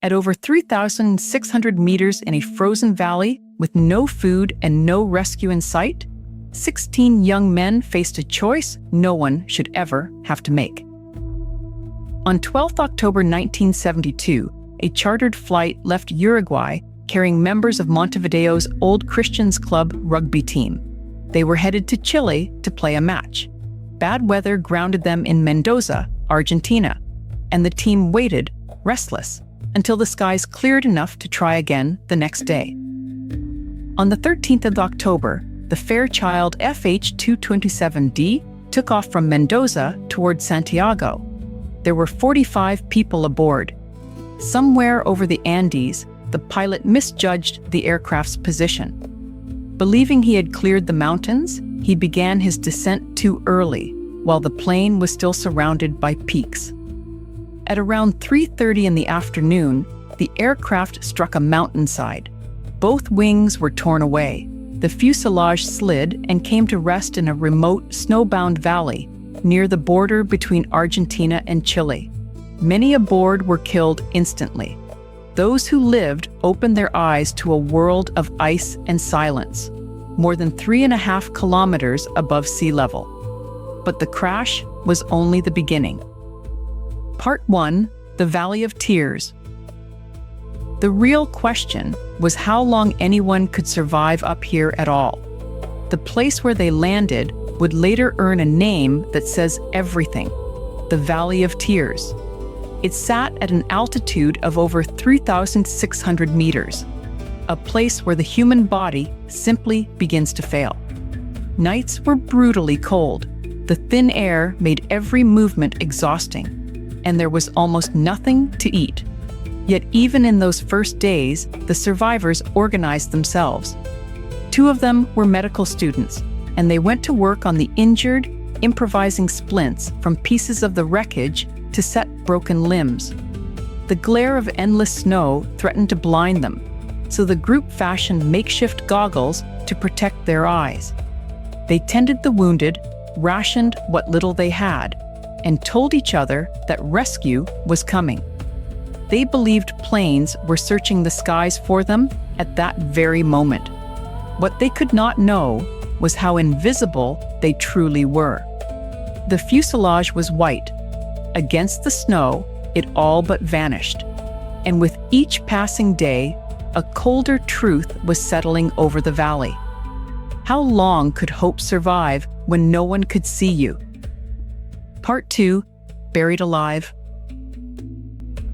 At over 3,600 meters in a frozen valley with no food and no rescue in sight, 16 young men faced a choice no one should ever have to make. On 12 October 1972, a chartered flight left Uruguay carrying members of Montevideo's Old Christians Club rugby team. They were headed to Chile to play a match. Bad weather grounded them in Mendoza, Argentina, and the team waited, restless, until the skies cleared enough to try again the next day. On the 13th of October, the Fairchild FH-227D took off from Mendoza toward Santiago. There were 45 people aboard. Somewhere over the Andes, the pilot misjudged the aircraft's position. Believing he had cleared the mountains, he began his descent too early, while the plane was still surrounded by peaks. At around 3:30 in the afternoon, the aircraft struck a mountainside. Both wings were torn away. The fuselage slid and came to rest in a remote, snowbound valley near the border between Argentina and Chile. Many aboard were killed instantly. Those who lived opened their eyes to a world of ice and silence, more than 3.5 kilometers above sea level. But the crash was only the beginning. Part 1, the Valley of Tears. The real question was how long anyone could survive up here at all. The place where they landed would later earn a name that says everything: the Valley of Tears. It sat at an altitude of over 3,600 meters, a place where the human body simply begins to fail. Nights were brutally cold. The thin air made every movement exhausting, and there was almost nothing to eat. Yet even in those first days, the survivors organized themselves. 2 of them were medical students, and they went to work on the injured, improvising splints from pieces of the wreckage to set broken limbs. The glare of endless snow threatened to blind them, so the group fashioned makeshift goggles to protect their eyes. They tended the wounded, rationed what little they had, and told each other that rescue was coming. They believed planes were searching the skies for them at that very moment. What they could not know was how invisible they truly were. The fuselage was white. Against the snow, it all but vanished. And with each passing day, a colder truth was settling over the valley. How long could hope survive when no one could see you? Part 2, Buried Alive.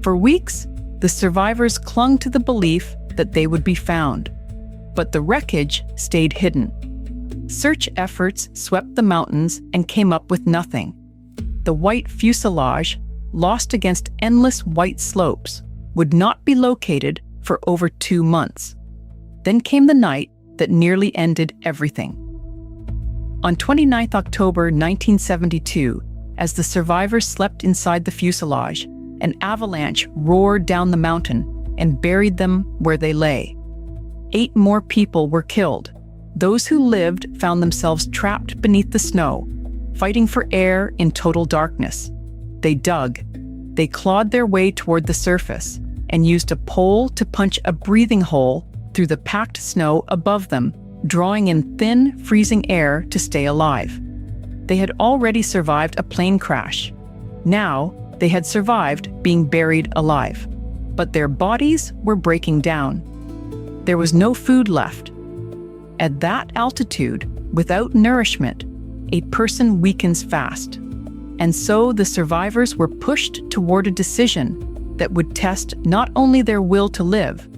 For weeks, the survivors clung to the belief that they would be found, but the wreckage stayed hidden. Search efforts swept the mountains and came up with nothing. The white fuselage, lost against endless white slopes, would not be located for over 2 months. Then came the night that nearly ended everything. On 29 October 1972, as the survivors slept inside the fuselage, an avalanche roared down the mountain and buried them where they lay. 8 more people were killed. Those who lived found themselves trapped beneath the snow, fighting for air in total darkness. They dug. They clawed their way toward the surface and used a pole to punch a breathing hole through the packed snow above them, drawing in thin, freezing air to stay alive. They had already survived a plane crash. Now, they had survived being buried alive. But their bodies were breaking down. There was no food left. At that altitude, without nourishment, a person weakens fast. And so the survivors were pushed toward a decision that would test not only their will to live.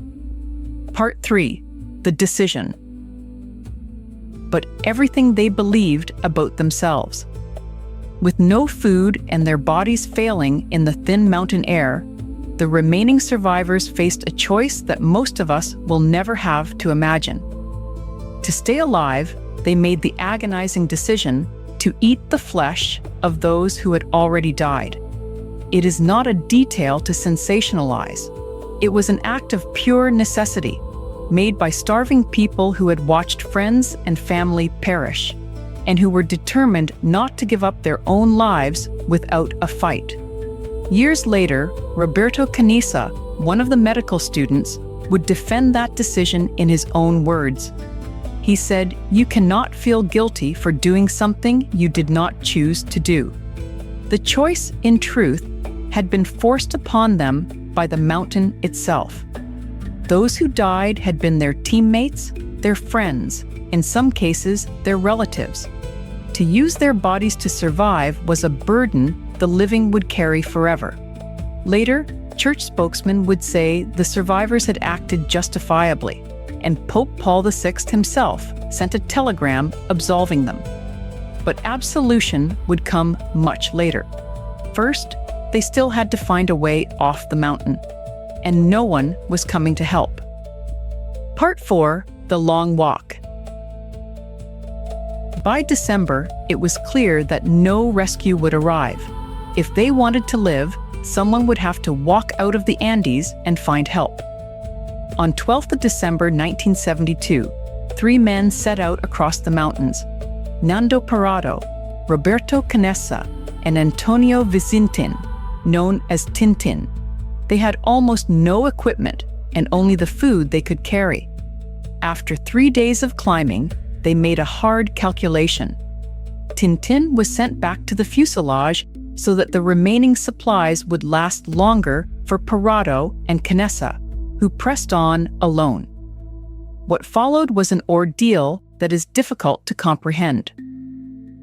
Part 3, the decision. But everything they believed about themselves. With no food and their bodies failing in the thin mountain air, the remaining survivors faced a choice that most of us will never have to imagine. To stay alive, they made the agonizing decision to eat the flesh of those who had already died. It is not a detail to sensationalize. It was an act of pure necessity, made by starving people who had watched friends and family perish, and who were determined not to give up their own lives without a fight. Years later, Roberto Canessa, one of the medical students, would defend that decision in his own words. He said, "You cannot feel guilty for doing something you did not choose to do." The choice, in truth, had been forced upon them by the mountain itself. Those who died had been their teammates, their friends, in some cases, their relatives. To use their bodies to survive was a burden the living would carry forever. Later, church spokesmen would say the survivors had acted justifiably, and Pope Paul VI himself sent a telegram absolving them. But absolution would come much later. First, they still had to find a way off the mountain, and no one was coming to help. Part 4, The Long Walk. By December, it was clear that no rescue would arrive. If they wanted to live, someone would have to walk out of the Andes and find help. On 12th of December 1972, 3 men set out across the mountains: Nando Parrado, Roberto Canessa, and Antonio Vizintin, known as Tintin. They had almost no equipment and only the food they could carry. After 3 days of climbing, they made a hard calculation. Tintin was sent back to the fuselage so that the remaining supplies would last longer for Parrado and Canessa, who pressed on alone. What followed was an ordeal that is difficult to comprehend.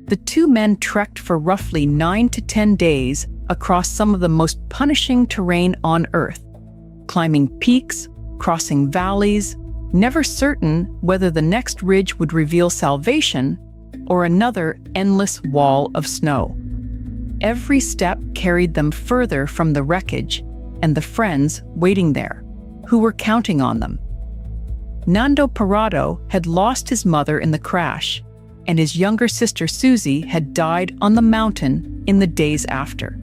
The 2 men trekked for roughly 9 to 10 days across some of the most punishing terrain on Earth, climbing peaks, crossing valleys, never certain whether the next ridge would reveal salvation or another endless wall of snow. Every step carried them further from the wreckage and the friends waiting there, who were counting on them. Nando Parrado had lost his mother in the crash, and his younger sister Susie had died on the mountain in the days after.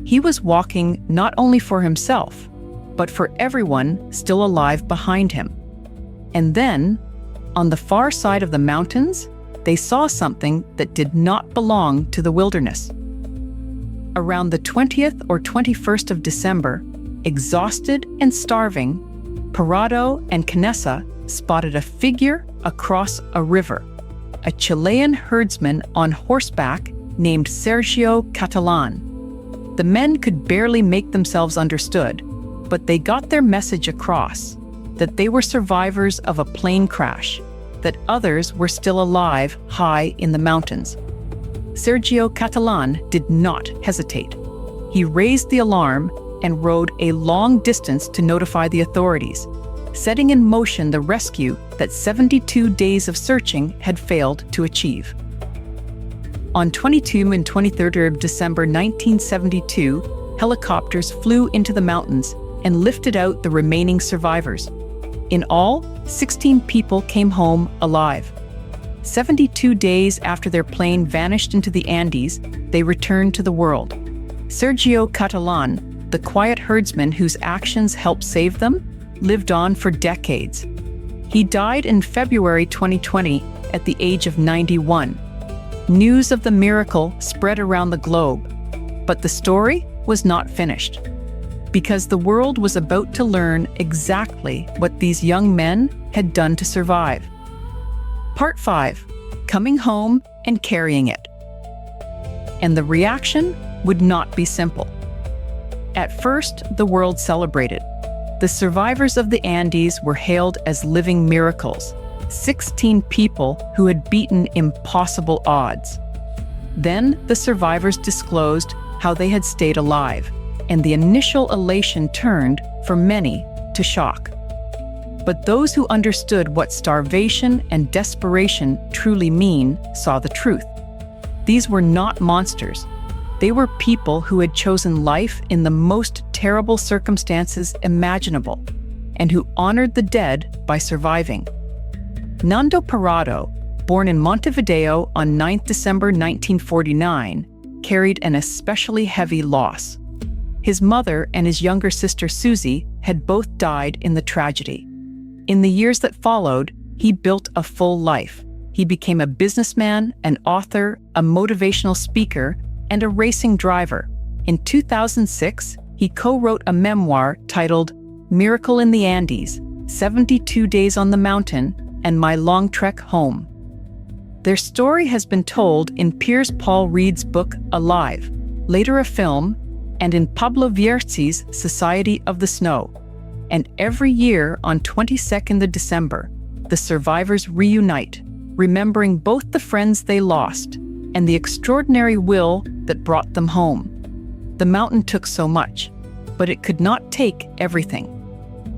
He was walking not only for himself, but for everyone still alive behind him. And then, on the far side of the mountains, they saw something that did not belong to the wilderness. Around the 20th or 21st of December, exhausted and starving, Parrado and Canessa spotted a figure across a river, a Chilean herdsman on horseback named Sergio Catalan. The men could barely make themselves understood, but they got their message across, that they were survivors of a plane crash, that others were still alive high in the mountains. Sergio Catalan did not hesitate. He raised the alarm and rode a long distance to notify the authorities, setting in motion the rescue that 72 days of searching had failed to achieve. On 22 and 23 of December 1972, helicopters flew into the mountains and lifted out the remaining survivors. In all, 16 people came home alive. 72 days after their plane vanished into the Andes, they returned to the world. Sergio Catalan, the quiet herdsman whose actions helped save them, lived on for decades. He died in February 2020 at the age of 91. News of the miracle spread around the globe, but the story was not finished, because the world was about to learn exactly what these young men had done to survive. Part 5, Coming Home and Carrying It. And the reaction would not be simple. At first, the world celebrated. The survivors of the Andes were hailed as living miracles, 16 people who had beaten impossible odds. Then the survivors disclosed how they had stayed alive, and the initial elation turned, for many, to shock. But those who understood what starvation and desperation truly mean saw the truth. These were not monsters. They were people who had chosen life in the most terrible circumstances imaginable, and who honored the dead by surviving. Nando Parrado, born in Montevideo on 9 December 1949, carried an especially heavy loss. His mother and his younger sister Susie had both died in the tragedy. In the years that followed, he built a full life. He became a businessman, an author, a motivational speaker, and a racing driver. In 2006, he co-wrote a memoir titled Miracle in the Andes, 72 Days on the Mountain and My Long Trek Home. Their story has been told in Piers Paul Reed's book Alive, later a film, and in Pablo Vierzi's Society of the Snow. And every year on 22nd of December, the survivors reunite, remembering both the friends they lost and the extraordinary will that brought them home. The mountain took so much, but it could not take everything.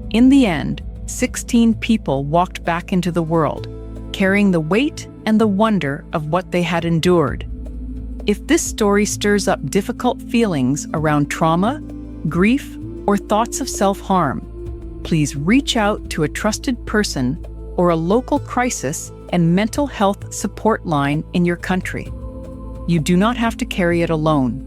In the end, 16 people walked back into the world, carrying the weight and the wonder of what they had endured. If this story stirs up difficult feelings around trauma, grief, or thoughts of self-harm, please reach out to a trusted person or a local crisis and mental health support line in your country. You do not have to carry it alone.